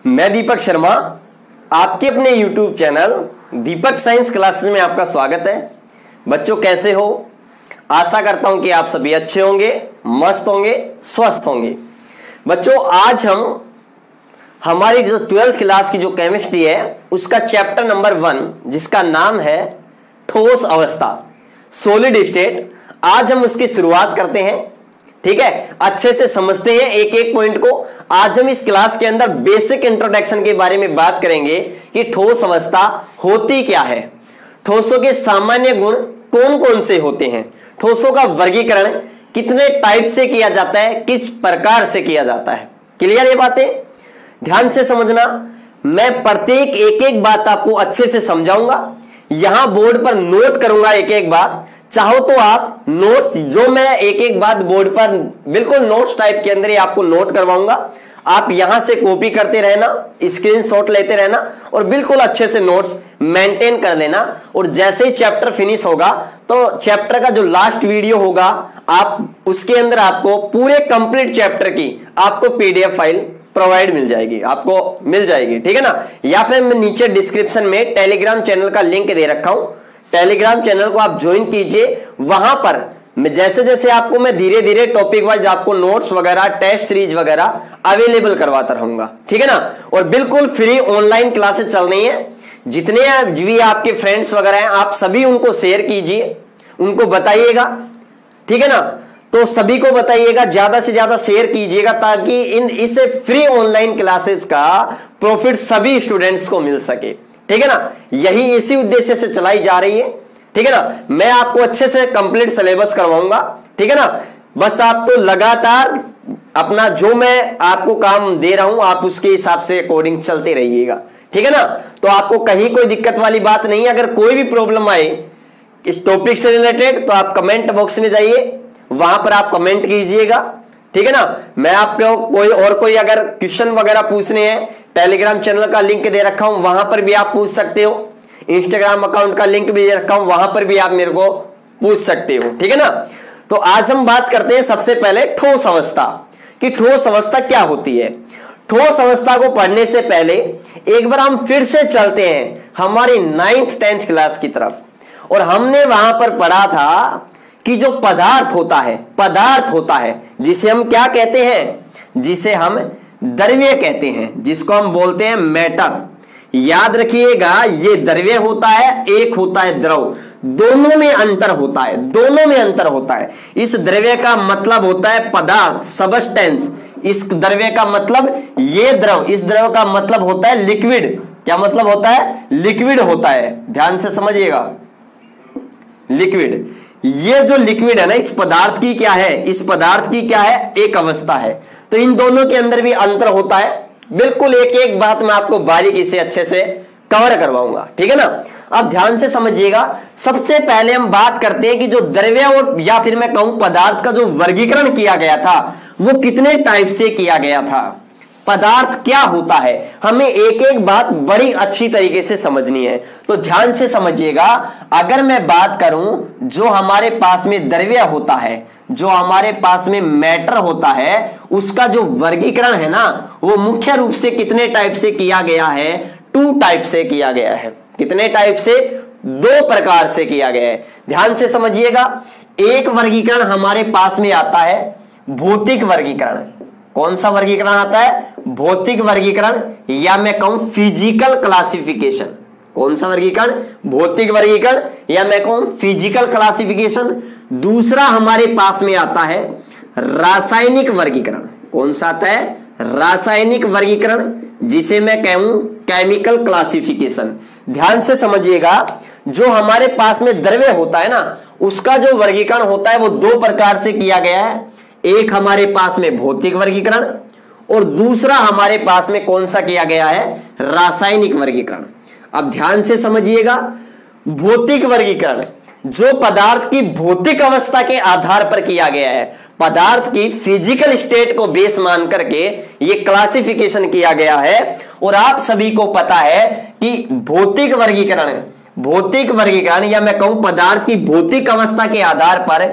मैं दीपक शर्मा, आपके अपने YouTube चैनल दीपक साइंस क्लासेस में आपका स्वागत है। बच्चों कैसे हो? आशा करता हूं कि आप सभी अच्छे होंगे, मस्त होंगे, स्वस्थ होंगे। बच्चों आज हम हमारी जो 12th क्लास की जो केमिस्ट्री है उसका चैप्टर नंबर 1 जिसका नाम है ठोस अवस्था, सॉलिड स्टेट, आज हम उसकी शुरुआत करते हैं। ठीक है, अच्छे से समझते हैं एक एक पॉइंट को। आज हम इस क्लास के अंदर बेसिक इंट्रोडक्शन के बारे में बात करेंगे कि ठोस अवस्था होती क्या है, ठोसों के सामान्य गुण कौन कौन से होते हैं, ठोसों का वर्गीकरण कितने टाइप से किया जाता है, किस प्रकार से किया जाता है। क्लियर ये बातें? ध्यान से समझना, मैं प्रत्येक एक एक बात आपको अच्छे से समझाऊंगा, यहां बोर्ड पर नोट करूंगा एक एक बात। चाहो तो आप नोट्स, जो मैं एक एक बात बोर्ड पर बिल्कुल नोट्स टाइप के अंदर ही आपको नोट करवाऊंगा, आप यहां से कॉपी करते रहना, स्क्रीनशॉट लेते रहना और बिल्कुल अच्छे से नोट्स मेंटेन कर लेना। और जैसे ही चैप्टर फिनिश होगा तो चैप्टर का जो लास्ट वीडियो होगा आप उसके अंदर आपको पूरे कंप्लीट चैप्टर की आपको पीडीएफ फाइल प्रोवाइड मिल जाएगी, आपको मिल जाएगी। ठीक है ना? या फिर मैं नीचे डिस्क्रिप्शन में टेलीग्राम चैनल का लिंक दे रखा हूं, टेलीग्राम चैनल को आप ज्वाइन कीजिए। वहां पर जैसे जैसे आपको मैं धीरे धीरे टॉपिक वाइज आपको नोट्स वगैरह, टेस्ट सीरीज वगैरह अवेलेबल करवाता रहूंगा। ठीक है ना? और बिल्कुल फ्री ऑनलाइन क्लासेस चल रही हैं। जितने भी आपके फ्रेंड्स वगैरह हैं आप सभी उनको शेयर कीजिए, उनको बताइएगा। ठीक है ना? तो सभी को बताइएगा, ज्यादा से ज्यादा शेयर कीजिएगा ताकि इस फ्री ऑनलाइन क्लासेस का प्रॉफिट सभी स्टूडेंट्स को मिल सके। ठीक है ना? यही इसी उद्देश्य से चलाई जा रही है। ठीक है ना? मैं आपको अच्छे से कंप्लीट सिलेबस करवाऊंगा। ठीक है ना? बस आप तो लगातार अपना जो मैं आपको काम दे रहा हूं आप उसके हिसाब से अकॉर्डिंग चलते रहिएगा। ठीक है ना? तो आपको कहीं कोई दिक्कत वाली बात नहीं है। अगर कोई भी प्रॉब्लम आए इस टॉपिक से रिलेटेड तो आप कमेंट बॉक्स में जाइए, वहां पर आप कमेंट कीजिएगा। ठीक है ना? मैं आपको कोई अगर क्वेश्चन वगैरह पूछने हैं, टेलीग्राम चैनल का लिंक दे रखा हूं, वहां पर भी आप पूछ सकते हो। इंस्टाग्राम अकाउंट का लिंक भी दे रखा हूं, वहां पर भी आप मेरे को पूछ सकते हो। ठीक है ना? तो आज हम बात करते हैं सबसे पहले ठोस अवस्था कि ठोस अवस्था क्या होती है। ठोस अवस्था को पढ़ने से पहले एक बार हम फिर से चलते हैं हमारी 9th 10th क्लास की तरफ, और हमने वहां पर पढ़ा था कि जो पदार्थ होता है जिसे हम क्या कहते हैं, जिसे हम द्रव्य कहते हैं, जिसको हम बोलते हैं मैटर। याद रखिएगा, ये द्रव्य होता है, एक होता है द्रव, दोनों में अंतर होता है। इस द्रव्य का मतलब होता है पदार्थ, सबस्टेंस। इस द्रव्य का मतलब ये द्रव, इस द्रव का मतलब होता है लिक्विड। क्या मतलब होता है? लिक्विड होता है। ध्यान से समझिएगा, लिक्विड। ये जो लिक्विड है ना, इस पदार्थ की क्या है? एक अवस्था है। तो इन दोनों के अंदर भी अंतर होता है। बिल्कुल एक एक बात मैं आपको बारीकी से अच्छे से कवर करवाऊंगा। ठीक है ना? अब ध्यान से समझिएगा। सबसे पहले हम बात करते हैं कि जो द्रव्य और या फिर मैं कहूं पदार्थ का जो वर्गीकरण किया गया था वो कितने टाइप से किया गया था। पदार्थ क्या होता है, हमें एक एक बात बड़ी अच्छी तरीके से समझनी है। तो ध्यान से समझिएगा। अगर मैं बात करूं जो हमारे पास में द्रव्य होता है, जो हमारे पास में मैटर होता है, उसका जो वर्गीकरण है ना वो मुख्य रूप से कितने टाइप से किया गया है? 2 टाइप से किया गया है। कितने टाइप से? 2 प्रकार से किया गया है। ध्यान से समझिएगा। एक वर्गीकरण हमारे पास में आता है भौतिक वर्गीकरण। कौन सा वर्गीकरण आता है? भौतिक वर्गीकरण, या मैं कहूं फिजिकल क्लासिफिकेशन। कौन सा वर्गीकरण? भौतिक वर्गीकरण, या मैं कहूं फिजिकल क्लासिफिकेशन। दूसरा हमारे पास में आता है रासायनिक वर्गीकरण। कौन सा आता है? रासायनिक वर्गीकरण, जिसे मैं कहूं केमिकल क्लासिफिकेशन। ध्यान से समझिएगा, जो हमारे पास में द्रव्य होता है ना उसका जो वर्गीकरण होता है वो 2 प्रकार से किया गया है। एक हमारे पास में भौतिक वर्गीकरण और दूसरा हमारे पास में कौन सा किया गया है? रासायनिक वर्गीकरण। अब ध्यान से समझिएगा। भौतिक वर्गीकरण जो पदार्थ की भौतिक अवस्था के आधार पर किया गया है, पदार्थ की फिजिकल स्टेट को बेस मान करके ये क्लासिफिकेशन किया गया है। और आप सभी को पता है कि भौतिक वर्गीकरण या मैं कहूं पदार्थ की भौतिक अवस्था के आधार पर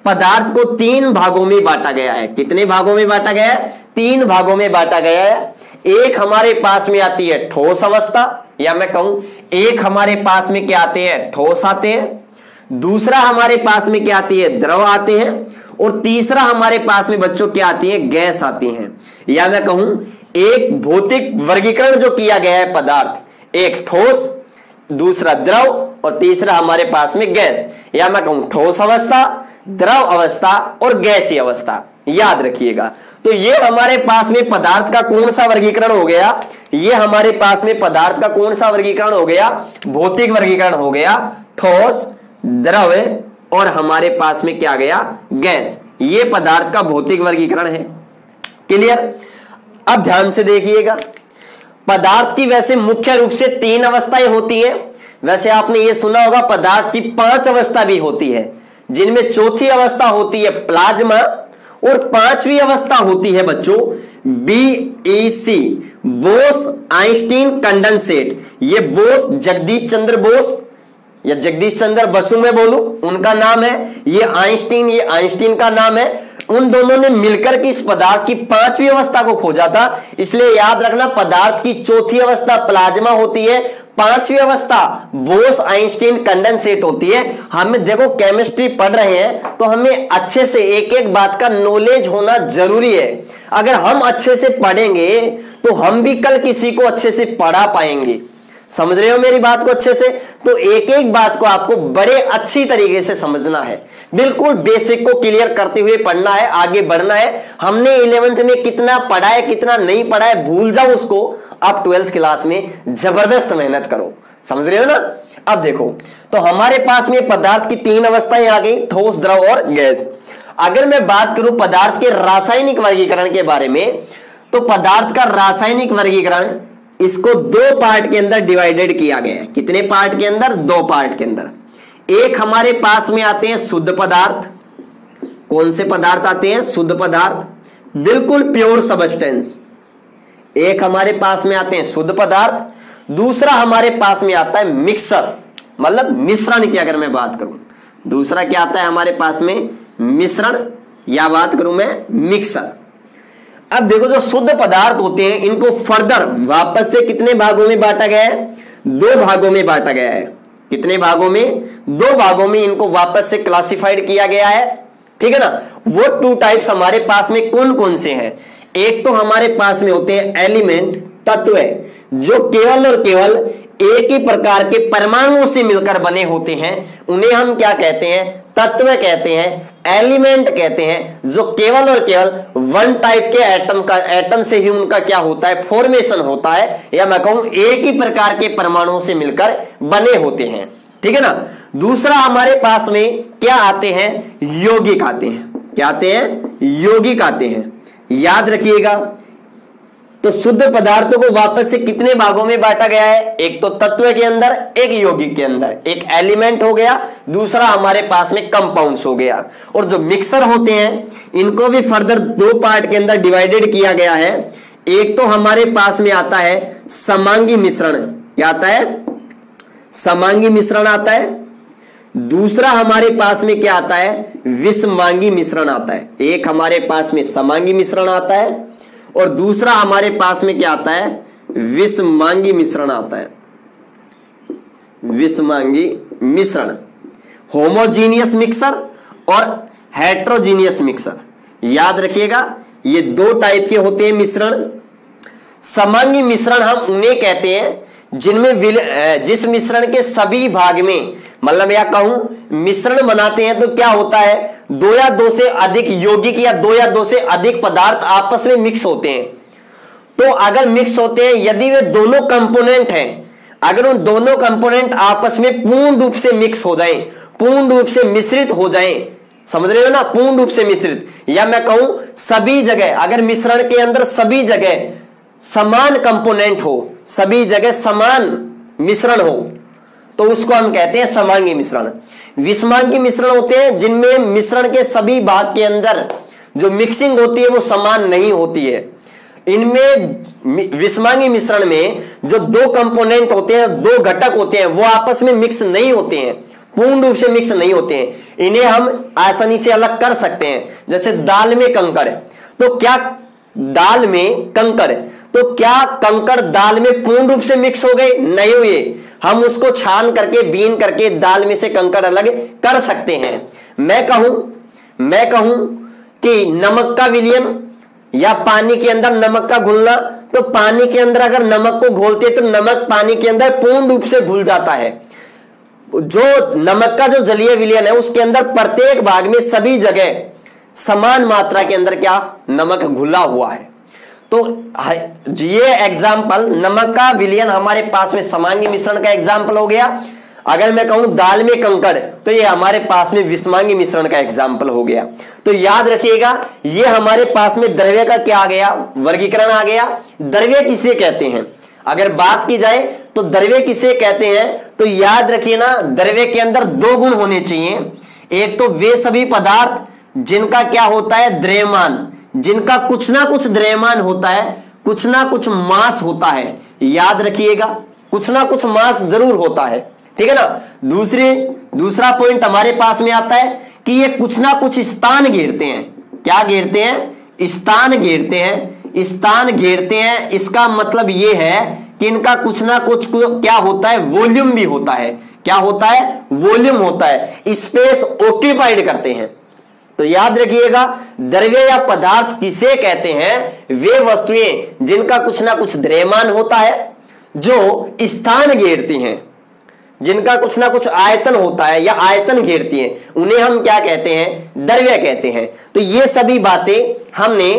पदार्थ को 3 भागों में बांटा गया है। कितने भागों में बांटा गया है? तीन भागों में बांटा गया है। एक हमारे पास में आती है ठोस अवस्था, या मैं कहूं एक हमारे पास में क्या आते हैं, ठोस आते हैं। दूसरा हमारे पास में क्या आती है, द्रव आते हैं। और तीसरा हमारे पास में बच्चों क्या आती है, गैस आती हैं। या मैं कहूं एक भौतिक वर्गीकरण जो किया गया है पदार्थ, एक ठोस, दूसरा द्रव और तीसरा हमारे पास में गैस। या मैं कहूं ठोस अवस्था, द्रव अवस्था और गैसीय अवस्था, याद रखिएगा। तो ये हमारे पास में पदार्थ का कौन सा वर्गीकरण हो गया, ये हमारे पास में पदार्थ का कौन सा वर्गीकरण हो गया, भौतिक वर्गीकरण हो गया, ठोस, द्रव और हमारे पास में क्या गया, गैस। ये पदार्थ का भौतिक वर्गीकरण है। क्लियर? अब ध्यान से देखिएगा, पदार्थ की वैसे मुख्य रूप से तीन अवस्थाएं होती हैं। वैसे आपने ये सुना होगा पदार्थ की 5 अवस्था भी होती है, जिनमें चौथी अवस्था होती है प्लाज्मा और पांचवी अवस्था होती है बच्चों BEC, बोस आइंस्टीन कंडेंसेट। ये बोस जगदीश चंद्र बोस या जगदीश चंद्र बसु में बोलूं उनका नाम है, ये आइंस्टीन का नाम है। उन दोनों ने मिलकर के इस पदार्थ की 5वीं अवस्था को खोजा था। इसलिए याद रखना, पदार्थ की चौथी अवस्था प्लाज्मा होती है, 5वीं अवस्था बोस आइंस्टीन कंडेंसेट होती है। हमें देखो केमिस्ट्री पढ़ रहे हैं तो हमें अच्छे से एक एक बात का नॉलेज होना जरूरी है। अगर हम अच्छे से पढ़ेंगे तो हम भी कल किसी को अच्छे से पढ़ा पाएंगे। समझ रहे हो मेरी बात को अच्छे से? तो एक एक बात को आपको बड़े अच्छी तरीके से समझना है, बिल्कुल बेसिक को क्लियर करते हुए पढ़ना है, आगे बढ़ना है। हमने 11th में कितना पढ़ा है कितना नहीं पढ़ा है भूल जाओ उसको, आप 12th क्लास में जबरदस्त मेहनत करो। समझ रहे हो ना? अब देखो, तो हमारे पास में पदार्थ की 3 अवस्थाएं आ गई, ठोस, द्रव और गैस। अगर मैं बात करूं पदार्थ के रासायनिक वर्गीकरण के बारे में, तो पदार्थ का रासायनिक वर्गीकरण इसको 2 पार्ट के अंदर डिवाइडेड किया गया है। कितने पार्ट के अंदर? 2 पार्ट के अंदर। एक हमारे पास में आते हैं शुद्ध पदार्थ। कौन से पदार्थ आते हैं? शुद्ध पदार्थ, बिल्कुल प्योर सब्सटेंस। एक हमारे पास में आते हैं शुद्ध पदार्थ, दूसरा हमारे पास में आता है मिक्सर, मतलब मिश्रण की अगर मैं बात करूं, दूसरा क्या आता है हमारे पास में? मिश्रण, या बात करूं मैं मिक्सर। अब देखो, जो शुद्ध पदार्थ होते हैं इनको फर्दर वापस से कितने भागों में बांटा गया है? 2 भागों में बांटा गया है। कितने भागों में? 2 भागों में इनको वापस से क्लासिफाइड किया गया है। ठीक है ना? वो 2 टाइप्स हमारे पास में कौन कौन से हैं? एक तो हमारे पास में होते हैं एलिमेंट, तत्व, जो केवल और केवल एक ही प्रकार के परमाणुओं से मिलकर बने होते हैं। उन्हें हम क्या कहते हैं? तत्व कहते हैं, एलिमेंट कहते हैं, जो केवल और केवल वन टाइप के एटम से ही उनका क्या होता है? फॉर्मेशन होता है, या मैं कहूं एक ही प्रकार के परमाणुओं से मिलकर बने होते हैं। ठीक है ना? दूसरा हमारे पास में क्या आते हैं? यौगिक आते हैं। क्या आते हैं? यौगिक आते हैं। याद रखिएगा, तो शुद्ध पदार्थों को वापस से कितने भागों में बांटा गया है? एक तो तत्व के अंदर, एक यौगिक के अंदर। एक एलिमेंट हो गया, दूसरा हमारे पास में कंपाउंड्स हो गया। और जो मिक्सर होते हैं इनको भी फर्दर 2 पार्ट के अंदर डिवाइडेड किया गया है। एक तो हमारे पास में आता है समांगी मिश्रण। क्या आता है? समांगी मिश्रण आता है। दूसरा हमारे पास में क्या आता है? विषमांगी मिश्रण आता है। एक हमारे पास में समांगी मिश्रण आता है और दूसरा हमारे पास में क्या आता है? विषमांगी मिश्रण आता है। विषमांगी मिश्रण, होमोजीनियस मिक्सर और हेट्रोजीनियस मिक्सर। याद रखिएगा, ये 2 टाइप के होते हैं मिश्रण। समांगी मिश्रण हम उन्हें कहते हैं जिनमें जिस मिश्रण के सभी भाग में, मतलब या कहूं मिश्रण बनाते हैं तो क्या होता है? 2 या 2 से अधिक यौगिक या 2 या 2 से अधिक पदार्थ आपस में मिक्स होते हैं। तो अगर मिक्स होते हैं, यदि वे दोनों कंपोनेंट हैं, अगर उन दोनों कंपोनेंट आपस में पूर्ण रूप से मिक्स हो जाएं, पूर्ण रूप से मिश्रित हो जाएं, समझ रहे हो ना? पूर्ण रूप से मिश्रित, या मैं कहूं सभी जगह, अगर मिश्रण के अंदर सभी जगह समान कंपोनेंट हो, सभी जगह समान मिश्रण हो, तो उसको हम कहते हैं समांगी मिश्रण। विषमांगी मिश्रण होते हैं जिनमें मिश्रण के सभी भाग के अंदर जो मिक्सिंग होती है वो समान नहीं होती है। इनमें विषमांगी मिश्रण में जो 2 कंपोनेंट होते हैं, 2 घटक होते हैं, वो आपस में मिक्स नहीं होते हैं, पूर्ण रूप से मिक्स नहीं होते हैं। इन्हें हम आसानी से अलग कर सकते हैं। जैसे दाल में कंकड़, तो क्या दाल में कंकड़, तो क्या कंकड़ दाल में पूर्ण रूप से मिक्स हो गए? नहीं हुए। हम उसको छान करके, बीन करके दाल में से कंकड़ अलग कर सकते हैं। मैं कहूं कि नमक का विलयन या पानी के अंदर नमक का घुलना, तो पानी के अंदर अगर नमक को घोलते तो नमक पानी के अंदर पूर्ण रूप से घुल जाता है। जो नमक का जो जलीय विलयन है उसके अंदर प्रत्येक भाग में सभी जगह समान मात्रा के अंदर क्या नमक घुला हुआ है। तो ये एग्जाम्पल नमक का विलयन हमारे पास में समांगी मिश्रण का एग्जाम्पल हो गया। अगर मैं कहूं दाल में कंकड़, तो ये हमारे पास में विषमांगी मिश्रण का एग्जाम्पल हो गया। तो याद रखिएगा, ये हमारे पास में द्रव्य का क्या आ गया? वर्गीकरण आ गया। द्रव्य किसे कहते हैं? अगर बात की जाए तो द्रव्य किसे कहते हैं, तो याद रखिए ना, द्रव्य के अंदर दो गुण होने चाहिए। एक तो वे सभी पदार्थ जिनका क्या होता है? द्रव्यमान, जिनका कुछ ना कुछ द्रव्यमान होता है, कुछ ना कुछ मास होता है। याद रखिएगा, कुछ ना कुछ मास जरूर होता है, ठीक है ना। दूसरा पॉइंट हमारे पास में आता है कि ये कुछ ना कुछ स्थान घेरते हैं। क्या घेरते हैं? स्थान घेरते हैं। स्थान घेरते हैं, इसका मतलब ये है कि इनका कुछ ना कुछ क्या होता है? वॉल्यूम भी होता है। क्या होता है? वॉल्यूम होता है, स्पेस ऑक्यूपाइड करते हैं। तो याद रखिएगा, द्रव्य या पदार्थ किसे कहते हैं? वे वस्तुएं जिनका कुछ ना कुछ द्रव्यमान होता है, जो स्थान घेरती हैं, जिनका कुछ ना कुछ आयतन होता है या आयतन घेरती हैं, उन्हें हम क्या कहते हैं? द्रव्य कहते हैं। तो ये सभी बातें हमने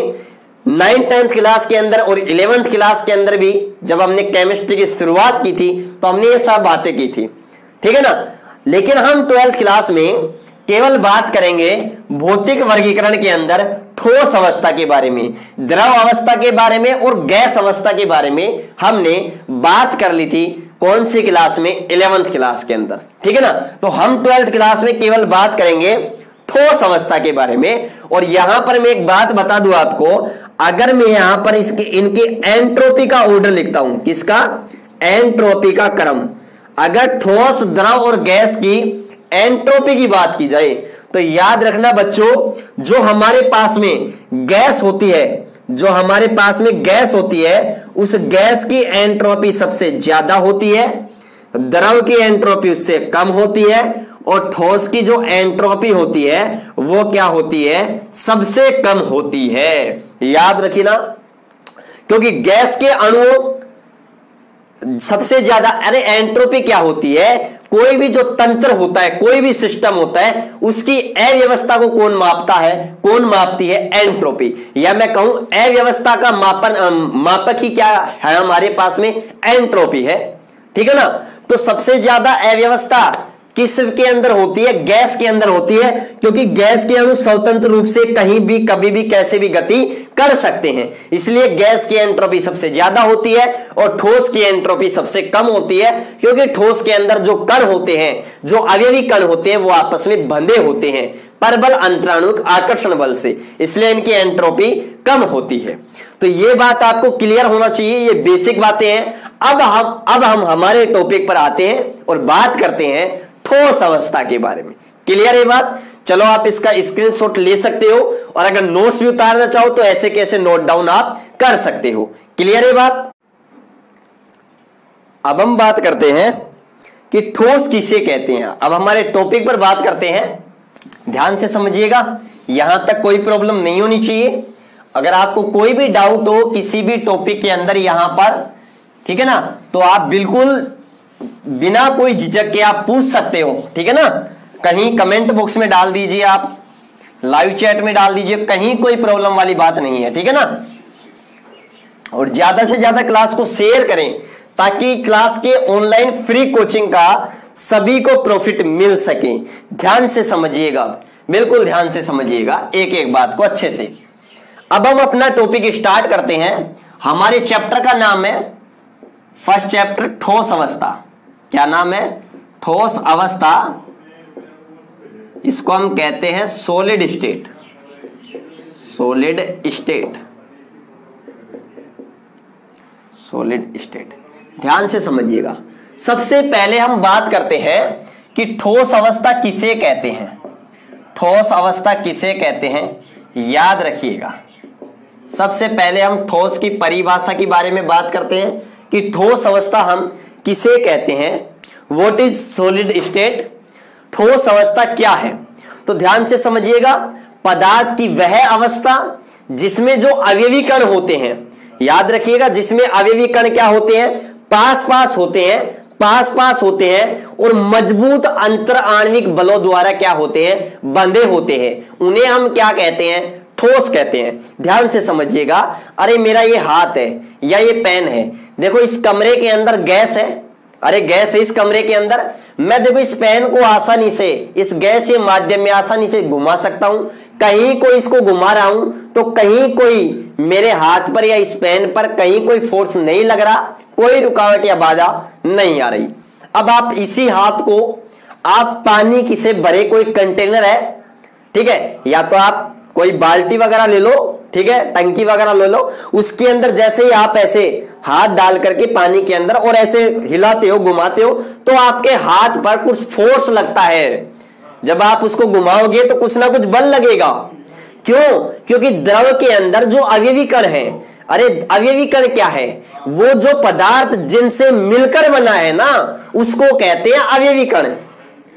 9th 10th क्लास के अंदर और 11th क्लास के अंदर भी, जब हमने केमिस्ट्री की शुरुआत की थी तो हमने ये सब बातें की थी, ठीक है ना। लेकिन हम 12th क्लास में केवल बात करेंगे भौतिक वर्गीकरण के अंदर ठोस अवस्था के बारे में, द्रव अवस्था के बारे में और गैस अवस्था के बारे में हमने बात कर ली थी। कौन सी क्लास में? 11th क्लास के अंदर, ठीक है ना। तो हम 12th क्लास में केवल बात करेंगे ठोस अवस्था के बारे में। और यहां पर मैं एक बात बता दूं आपको, अगर मैं यहां पर इनके एंट्रोपी का ऑर्डर लिखता हूं, किसका? एंट्रोपी का क्रम। अगर ठोस, द्रव और गैस की एंट्रोपी की बात की जाए तो याद रखना बच्चों, जो हमारे पास में गैस होती है, जो हमारे पास में गैस होती है, उस गैस की एंट्रोपी सबसे ज्यादा होती है, द्रव की एंट्रोपी उससे कम होती है, और ठोस की जो एंट्रोपी होती है वो क्या होती है? सबसे कम होती है। याद रखिए ना, क्योंकि गैस के अणुओं सबसे ज्यादा, अरे एंट्रोपी क्या होती है? कोई भी जो तंत्र होता है, कोई भी सिस्टम होता है, उसकी अव्यवस्था को कौन मापता है? कौन मापती है? एंट्रोपी। या मैं कहूं अव्यवस्था का मापक ही क्या है हमारे पास में? एंट्रोपी है, ठीक है ना। तो सबसे ज्यादा अव्यवस्था किसके अंदर होती है? गैस के अंदर होती है, क्योंकि गैस के अणु स्वतंत्र रूप से कहीं भी, कभी भी, कैसे भी गति कर सकते हैं। इसलिए गैस की एंट्रोपी सबसे ज्यादा होती है और ठोस की एंट्रोपी सबसे कम होती है, क्योंकि ठोस के अंदर जो कण होते हैं, जो अवयवी कण होते हैं, वो आपस में बंधे होते हैं परबल अंतराणुक आकर्षण बल से, इसलिए इनकी एंट्रोपी कम होती है। तो ये बात आपको क्लियर होना चाहिए, ये बेसिक बातें हैं। अब हम हमारे टॉपिक पर आते हैं और बात करते हैं ठोस अवस्था के बारे में। क्लियर है बात? चलो आप इसका स्क्रीनशॉट ले सकते हो, और अगर नोट्स भी उतारना चाहो तो ऐसे कैसे नोट डाउन आप कर सकते हो। क्लियर है बात? अब हम बात करते हैं कि ठोस किसे कहते हैं। अब हमारे टॉपिक पर बात करते हैं, ध्यान से समझिएगा, यहां तक कोई प्रॉब्लम नहीं होनी चाहिए। अगर आपको कोई भी डाउट हो किसी भी टॉपिक के अंदर यहां पर, ठीक है ना, तो आप बिल्कुल बिना कोई झिझक के आप पूछ सकते हो, ठीक है ना। कहीं कमेंट बॉक्स में डाल दीजिए, आप लाइव चैट में डाल दीजिए, कहीं कोई प्रॉब्लम वाली बात नहीं है, ठीक है ना। और ज्यादा से ज्यादा क्लास को शेयर करें ताकि क्लास के ऑनलाइन फ्री कोचिंग का सभी को प्रॉफिट मिल सके। ध्यान से समझिएगा, बिल्कुल ध्यान से समझिएगा एक एक बात को अच्छे से। अब हम अपना टॉपिक स्टार्ट करते हैं। हमारे चैप्टर का नाम है, फर्स्ट चैप्टर, ठोस अवस्था। क्या नाम है? ठोस अवस्था। इसको हम कहते हैं solid state. Solid state, solid state. ध्यान से समझिएगा। सबसे पहले हम बात करते हैं कि ठोस अवस्था किसे कहते हैं। ठोस अवस्था किसे कहते हैं, याद रखिएगा। सबसे पहले हम ठोस की परिभाषा के बारे में बात करते हैं कि ठोस अवस्था हम किसे कहते हैं। व्हाट इज सॉलिड स्टेट, ठोस अवस्था क्या है। तो ध्यान से समझिएगा, पदार्थ की वह अवस्था जिसमें जो अवयवी कण होते हैं, याद रखिएगा, जिसमें अवयवी कण क्या होते हैं, पास पास होते हैं, पास पास होते हैं और मजबूत अंतर आणविक बलों द्वारा क्या होते हैं, बंधे होते हैं, उन्हें हम क्या कहते हैं, ठोस कहते हैं। ध्यान से समझिएगा, अरे मेरा ये हाथ है या ये पेन है, देखो इस कमरे के अंदर गैस है, अरे गैस है इस कमरे के अंदर, मैं देखो इस पेन को आसानी से इस गैस के माध्यम में आसानी से घुमा सकता हूं। कहीं कोई इसको घुमा रहा हूं तो कहीं कोई मेरे हाथ पर या इस पेन पर कहीं कोई फोर्स नहीं लग रहा, कोई रुकावट या बाधा नहीं आ रही। अब आप इसी हाथ को आप पानी की से भरे कोई कंटेनर है, ठीक है, या तो आप कोई बाल्टी वगैरह ले लो, ठीक है, टंकी वगैरह ले लो, उसके अंदर जैसे ही आप ऐसे हाथ डाल करके पानी के अंदर और ऐसे हिलाते हो, घुमाते हो, तो आपके हाथ पर कुछ फोर्स लगता है। जब आप उसको घुमाओगे तो कुछ ना कुछ बल लगेगा। क्यों? क्योंकि द्रव के अंदर जो अवयवी कण है, अरे अवयवी कण क्या है, वो जो पदार्थ जिनसे मिलकर बना है ना, उसको कहते हैं अवयवी कण।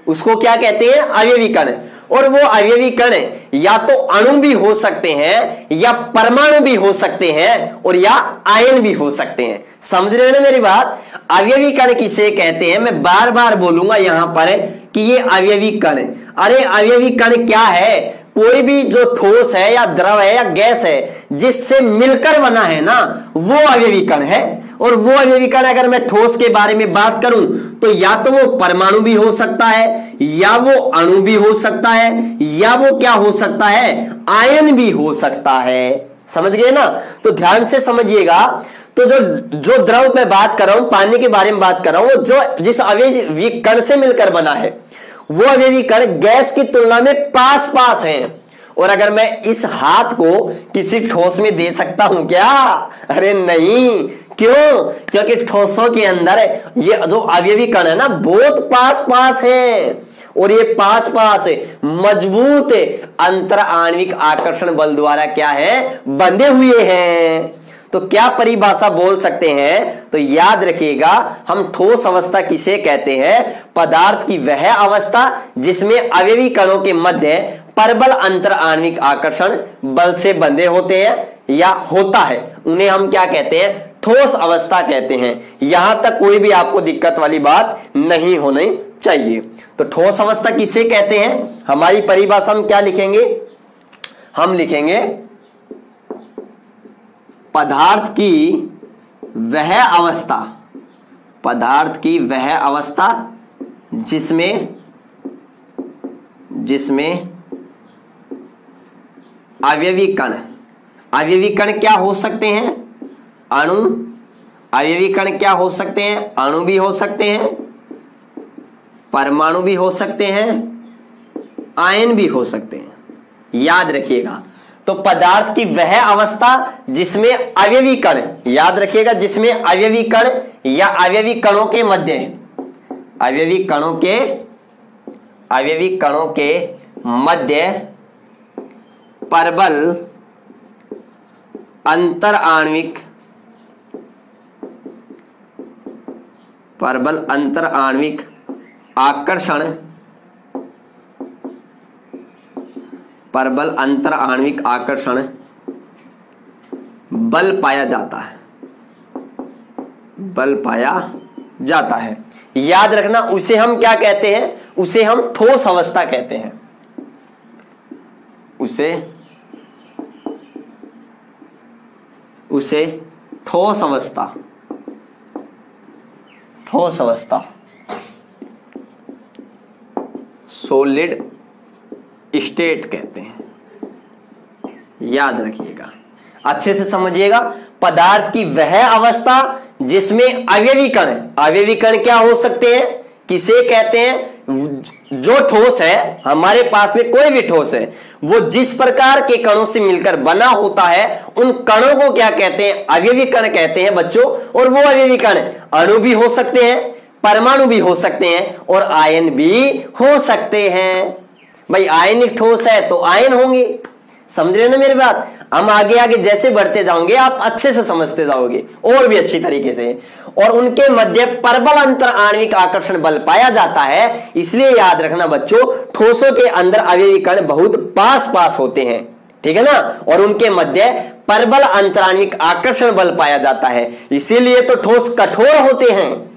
उसको क्या कहते हैं, अवयवी कण। और वो अवयवी कण या तो अणु भी हो सकते हैं, या परमाणु भी हो सकते हैं, और या आयन भी हो सकते हैं। समझ रहे हो ना मेरी बात। अवयवी कण किसे कहते हैं, मैं बार बार बोलूंगा यहां पर कि ये अवयवी कण। अरे अवयवी कण क्या है, कोई भी जो ठोस है या द्रव है या गैस है जिससे मिलकर बना है ना, वो अवयवी कण है। और वो अवयवी कण अगर मैं ठोस के बारे में बात करूं तो या तो वो परमाणु भी हो सकता है, या वो अणु भी हो सकता है, या वो क्या हो सकता है, आयन भी हो सकता है। समझ गए ना। तो ध्यान से समझिएगा, तो जो द्रव में बात कर रहा हूं, पानी के बारे में बात कर रहा हूं, जो जिस अवयवी कण से मिलकर बना है, वो अवयवी कण गैस की तुलना में पास पास हैं। और अगर मैं इस हाथ को किसी ठोस में दे सकता हूं क्या, अरे नहीं। क्यों? क्योंकि ठोसों के अंदर ये जो अवयवी कण है ना, बहुत पास पास है, और ये पास पास मजबूत अंतर आणविक आकर्षण बल द्वारा क्या है, बंधे हुए हैं। तो क्या परिभाषा बोल सकते हैं, तो याद रखिएगा, हम ठोस अवस्था किसे कहते हैं, पदार्थ की वह अवस्था जिसमें अवयवी कणों के मध्य परबल अंतर आणविक आकर्षण बल से बंधे होते हैं या होता है, उन्हें हम क्या कहते हैं, ठोस अवस्था कहते हैं। यहां तक कोई भी आपको दिक्कत वाली बात नहीं होनी चाहिए। तो ठोस अवस्था किसे कहते हैं, हमारी परिभाषा हम क्या लिखेंगे, हम लिखेंगे पदार्थ की वह अवस्था, पदार्थ की वह अवस्था जिसमें अवयवी कण, अवयवी कण क्या हो सकते हैं, अणु, अवयवी कण क्या हो सकते हैं, अणु भी हो सकते हैं, परमाणु भी हो सकते हैं, आयन भी हो सकते हैं। याद रखिएगा, तो पदार्थ की वह अवस्था जिसमें अवयवी कण, याद रखिएगा, जिसमें अवयवी कण या अवयवी कणों के मध्य, अवयवी कणों के मध्य परबल अंतर आणविक आकर्षण, परबल अंतर आणविक आकर्षण बल पाया जाता है, बल पाया जाता है। याद रखना, उसे हम क्या कहते हैं, उसे हम ठोस अवस्था कहते हैं, उसे ठोस अवस्था, ठोस अवस्था, सॉलिड स्टेट कहते हैं। याद रखिएगा, अच्छे से समझिएगा, पदार्थ की वह अवस्था जिसमें अवयवी कण, अवयवी कण क्या हो सकते हैं, किसे कहते हैं, जो ठोस है, हमारे पास में कोई भी ठोस है, वो जिस प्रकार के कणों से मिलकर बना होता है, उन कणों को क्या कहते हैं, अवयवी कण कहते हैं बच्चों। और वो अवयवी कण अणु भी हो सकते हैं, परमाणु भी हो सकते हैं, और आयन भी हो सकते हैं। भाई आयनिक ठोस है तो आयन होंगे, समझ रहे हो ना मेरी बात? हम आगे आगे जैसे बढ़ते जाओगे आप अच्छे से समझते जाओगे और भी अच्छी तरीके से। और उनके मध्य प्रबल अंतर आणविक आकर्षण बल पाया जाता है, इसलिए याद रखना बच्चों, ठोसों के अंदर अवयवी कण बहुत पास पास होते हैं, ठीक है ना। और उनके मध्य प्रबल अंतराणविक आकर्षण बल पाया जाता है, इसीलिए तो ठोस कठोर होते हैं,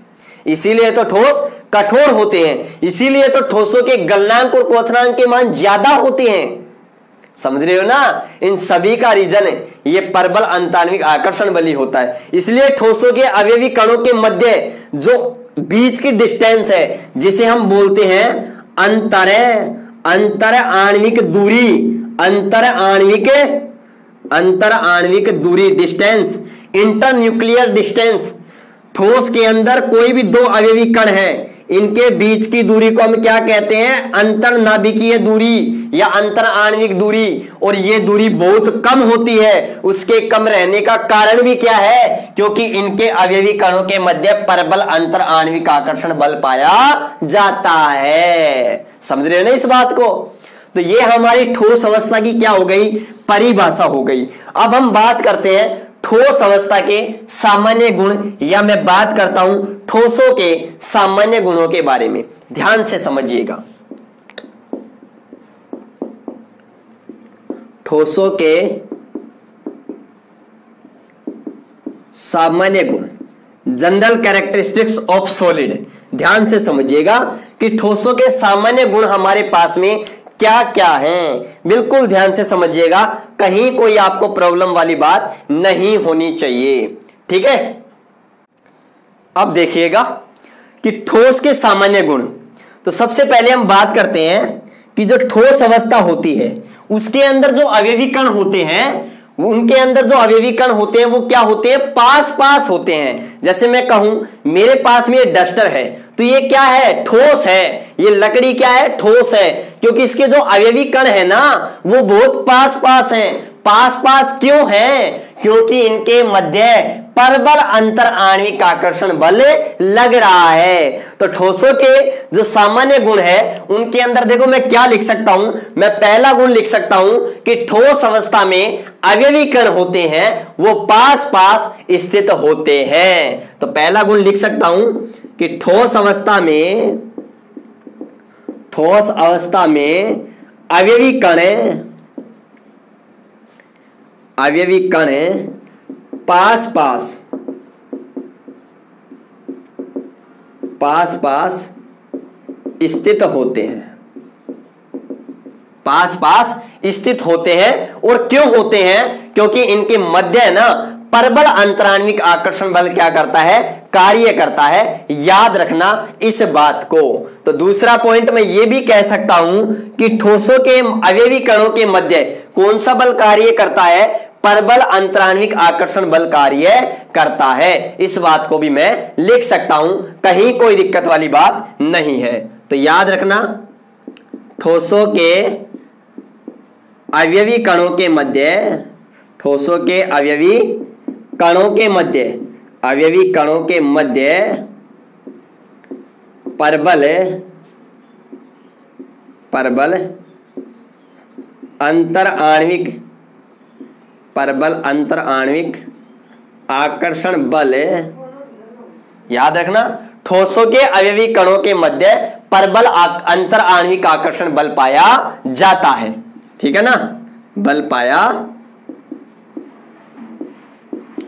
इसीलिए तो ठोस कठोर होते हैं, इसीलिए तो ठोसों के गलनांक और क्वथनांक के मान ज्यादा होते हैं। समझ रहे हो ना? इन सभी का रीजन ये प्रबल अंतराणविक आकर्षण बल ही होता है। इसलिए ठोसों के अवयवी कणों के मध्य जो बीच की डिस्टेंस है, जिसे हम बोलते हैं अंतर आणविक दूरी, अंतर आणविक दूरी डिस्टेंस, इंटरन्यूक्लियर डिस्टेंस। ठोस के अंदर कोई भी दो अवयवी कण है, इनके बीच की दूरी को हम क्या कहते हैं? अंतरनाभिकीय दूरी या अंतर आणविक दूरी। और ये दूरी बहुत कम होती है। उसके कम रहने का कारण भी क्या है? क्योंकि इनके अवयवी कणों के मध्य प्रबल अंतर आणविक आकर्षण बल पाया जाता है। समझ रहे हो ना इस बात को? तो ये हमारी ठोस अवस्था की क्या हो गई? परिभाषा हो गई। अब हम बात करते हैं ठोस अवस्था के सामान्य गुण, या मैं बात करता हूं ठोसों के सामान्य गुणों के बारे में। ध्यान से समझिएगा। ठोसों के सामान्य गुण, जनरल कैरेक्टरिस्टिक्स ऑफ सॉलिड। ध्यान से समझिएगा कि ठोसों के सामान्य गुण हमारे पास में क्या क्या है, बिल्कुल ध्यान से समझिएगा, कहीं कोई आपको प्रॉब्लम वाली बात नहीं होनी चाहिए, ठीक है। अब देखिएगा कि ठोस के सामान्य गुण। तो सबसे पहले हम बात करते हैं कि जो ठोस अवस्था होती है उसके अंदर जो अवयवी कण होते हैं, उनके अंदर जो अवयवी कण होते हैं वो क्या होते हैं? पास पास होते हैं। जैसे मैं कहूं मेरे पास में ये डस्टर है, तो ये क्या है? ठोस है। ये लकड़ी क्या है? ठोस है, क्योंकि इसके जो अवयवी कण है ना वो बहुत पास पास हैं। पास पास क्यों है? क्योंकि इनके मध्य प्रबल अंतर आणविक आकर्षण बल लग रहा है। तो ठोसों के जो सामान्य गुण है उनके अंदर देखो मैं क्या लिख सकता हूं। मैं पहला गुण लिख सकता हूं कि ठोस अवस्था में अवयवी कण होते हैं वो पास पास स्थित होते हैं। तो पहला गुण लिख सकता हूं कि ठोस अवस्था में अवयवी कण पास पास स्थित होते हैं, पास पास स्थित होते हैं। और क्यों होते हैं? क्योंकि इनके मध्य है ना प्रबल अंतराणविक आकर्षण बल क्या करता है? कार्य करता है। याद रखना इस बात को। तो दूसरा पॉइंट मैं ये भी कह सकता हूं कि ठोसों के अवयवी कणों के मध्य कौन सा बल कार्य करता है? प्रबल अंतराणविक आकर्षण बल कार्य करता है। इस बात को भी मैं लिख सकता हूं, कहीं कोई दिक्कत वाली बात नहीं है। तो याद रखना ठोसों के अवयवी कणों के मध्य, ठोसों के अवयवी कणों के मध्य प्रबल अंतर आणविक आकर्षण बल, याद रखना ठोसों के अवयवी कणों के मध्य प्रबल अंतर आणविक आकर्षण बल पाया जाता है, ठीक है ना, बल पाया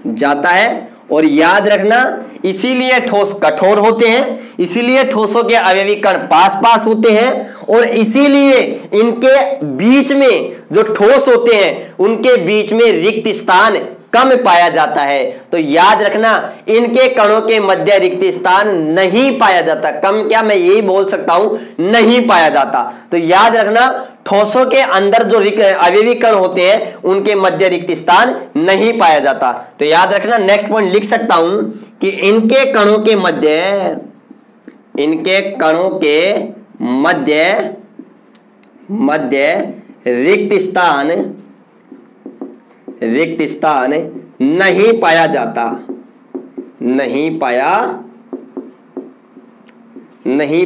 जाता है। और याद रखना इसीलिए ठोस कठोर होते हैं, इसीलिए ठोसों के अवयवी कण पास पास होते हैं, और इसीलिए इनके बीच में जो ठोस होते हैं उनके बीच में रिक्त स्थान कम पाया जाता है। तो याद रखना इनके कणों के मध्य रिक्त स्थान नहीं पाया जाता। कम क्या, मैं यही बोल सकता हूं, नहीं पाया जाता। तो याद रखना ठोसों के अंदर जो अवयवी कण होते हैं उनके मध्य रिक्त स्थान नहीं पाया जाता। तो याद रखना नेक्स्ट पॉइंट लिख सकता हूं कि इनके कणों के मध्य रिक्त स्थान नहीं पाया जाता, नहीं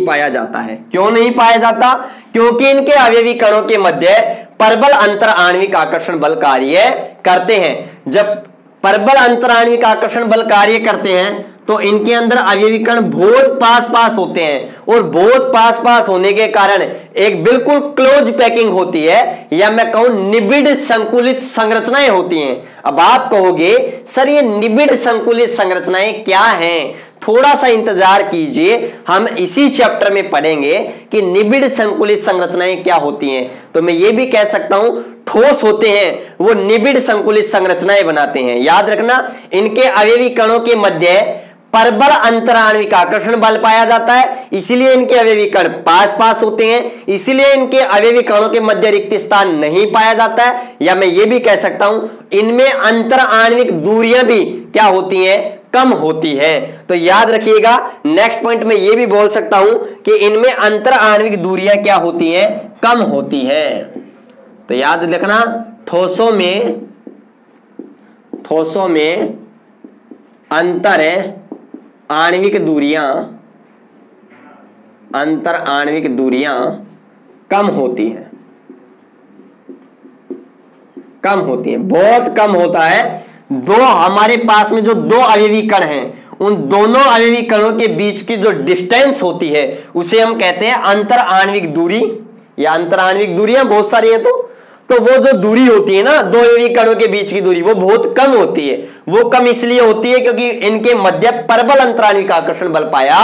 पाया जाता है। क्यों नहीं पाया जाता? क्योंकि इनके अवयवी कणों के मध्य परबल अंतर आणविक आकर्षण बल कार्य करते हैं। जब परबल अंतर आणविक आकर्षण बल कार्य करते हैं तो इनके अंदर अवयवी कण बहुत पास पास होते हैं और बहुत पास पास होने के कारण एक बिल्कुल क्लोज पैकिंग होती है, या मैं कहूं निबिड़ संकुलित संरचनाएं होती हैं। अब आप कहोगे सर ये निबिड़ संकुलित संरचनाएं क्या हैं? थोड़ा सा इंतजार कीजिए, हम इसी चैप्टर में पढ़ेंगे कि निबिड़ संकुलित संरचनाएं क्या होती हैं। तो मैं ये भी कह सकता हूं ठोस होते हैं वो निबिड़ संकुलित संरचनाएं बनाते हैं। याद रखना, इनके अवयवी कणों के मध्य परबल अंतर आणविक आकर्षण बल पाया जाता है, इसीलिए इनके अवयवी कण पास पास होते हैं, इसीलिए इनके अवयवी कणों के मध्य रिक्त स्थान नहीं पाया जाता है। या मैं ये भी कह सकता हूं इनमें अंतर आणविक दूरियां भी क्या होती हैं? कम होती है। तो याद रखिएगा, नेक्स्ट पॉइंट में ये भी बोल सकता हूं कि इनमें अंतर आणविक दूरियां क्या होती हैं? कम होती है। तो याद रखना, ठोसों में अंतर आणविक दूरियां कम होती हैं, बहुत कम होता है। दो हमारे पास में जो दो अवयवी कण हैं, उन दोनों अवयवी कणों के बीच की जो डिस्टेंस होती है उसे हम कहते हैं अंतर आणविक दूरी, या अंतर आणविक दूरियां बहुत सारी है। तो वो जो दूरी होती है ना दो अवयवी कणों के बीच की दूरी, वो बहुत कम होती है। वो कम इसलिए होती है क्योंकि इनके मध्य परबल अंतर आणविक आकर्षण बल पाया